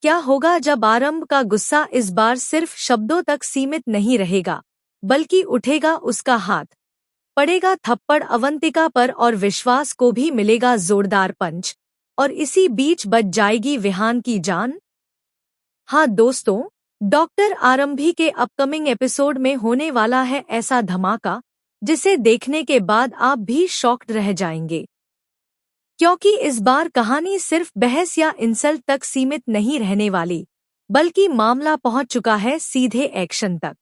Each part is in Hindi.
क्या होगा जब आरंभ का गुस्सा इस बार सिर्फ शब्दों तक सीमित नहीं रहेगा, बल्कि उठेगा उसका हाथ, पड़ेगा थप्पड़ अवंतिका पर और विश्वास को भी मिलेगा जोरदार पंच, और इसी बीच बच जाएगी विहान की जान। हाँ दोस्तों, डॉक्टर आरंभी के अपकमिंग एपिसोड में होने वाला है ऐसा धमाका जिसे देखने के बाद आप भी शॉक्ड रह जाएंगे, क्योंकि इस बार कहानी सिर्फ बहस या इंसल्ट तक सीमित नहीं रहने वाली, बल्कि मामला पहुंच चुका है सीधे एक्शन तक।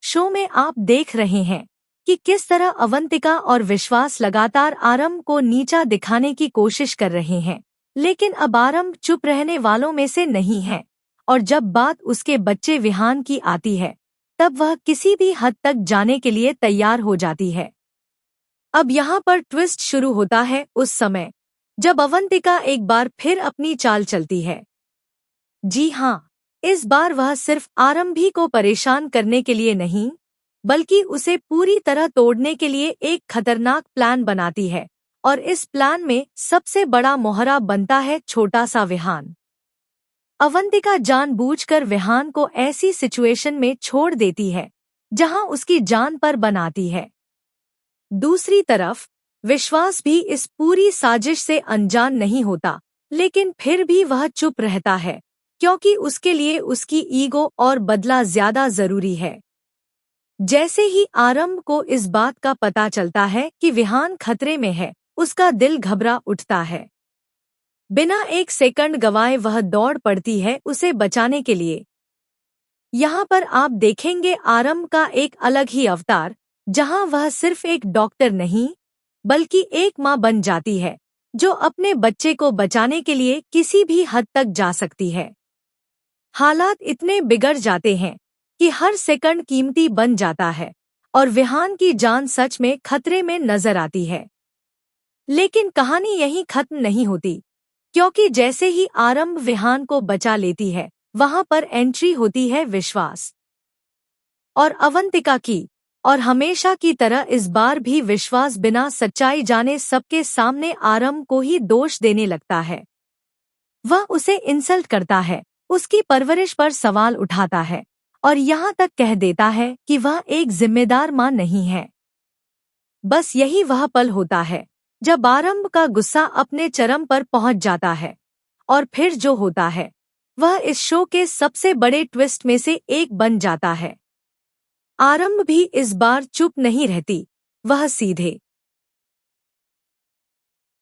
शो में आप देख रहे हैं कि किस तरह अवंतिका और विश्वास लगातार आरंभ को नीचा दिखाने की कोशिश कर रहे हैं, लेकिन अब आरंभ चुप रहने वालों में से नहीं है, और जब बात उसके बच्चे विहान की आती है तब वह किसी भी हद तक जाने के लिए तैयार हो जाती है। अब यहाँ पर ट्विस्ट शुरू होता है उस समय जब अवंतिका एक बार फिर अपनी चाल चलती है। जी हाँ, इस बार वह सिर्फ आरंभी को परेशान करने के लिए नहीं, बल्कि उसे पूरी तरह तोड़ने के लिए एक खतरनाक प्लान बनाती है, और इस प्लान में सबसे बड़ा मोहरा बनता है छोटा सा विहान। अवंतिका जानबूझकर विहान को ऐसी सिचुएशन में छोड़ देती है जहां उसकी जान पर बनाती है। दूसरी तरफ विश्वास भी इस पूरी साजिश से अनजान नहीं होता, लेकिन फिर भी वह चुप रहता है, क्योंकि उसके लिए उसकी ईगो और बदला ज्यादा जरूरी है। जैसे ही आरंभ को इस बात का पता चलता है कि विहान खतरे में है, उसका दिल घबरा उठता है। बिना एक सेकंड गवाए वह दौड़ पड़ती है उसे बचाने के लिए। यहाँ पर आप देखेंगे आरंभ का एक अलग ही अवतार, जहाँ वह सिर्फ एक डॉक्टर नहीं, बल्कि एक माँ बन जाती है जो अपने बच्चे को बचाने के लिए किसी भी हद तक जा सकती है। हालात इतने बिगड़ जाते हैं कि हर सेकंड कीमती बन जाता है, और विहान की जान सच में खतरे में नजर आती है। लेकिन कहानी यहीं खत्म नहीं होती, क्योंकि जैसे ही आरंभ विहान को बचा लेती है, वहां पर एंट्री होती है विश्वास और अवंतिका की, और हमेशा की तरह इस बार भी विश्वास बिना सच्चाई जाने सबके सामने आरंभ को ही दोष देने लगता है। वह उसे इंसल्ट करता है, उसकी परवरिश पर सवाल उठाता है, और यहाँ तक कह देता है कि वह एक जिम्मेदार माँ नहीं है। बस यही वह पल होता है जब आरंभ का गुस्सा अपने चरम पर पहुंच जाता है, और फिर जो होता है वह इस शो के सबसे बड़े ट्विस्ट में से एक बन जाता है। आरंभ भी इस बार चुप नहीं रहती, वह सीधे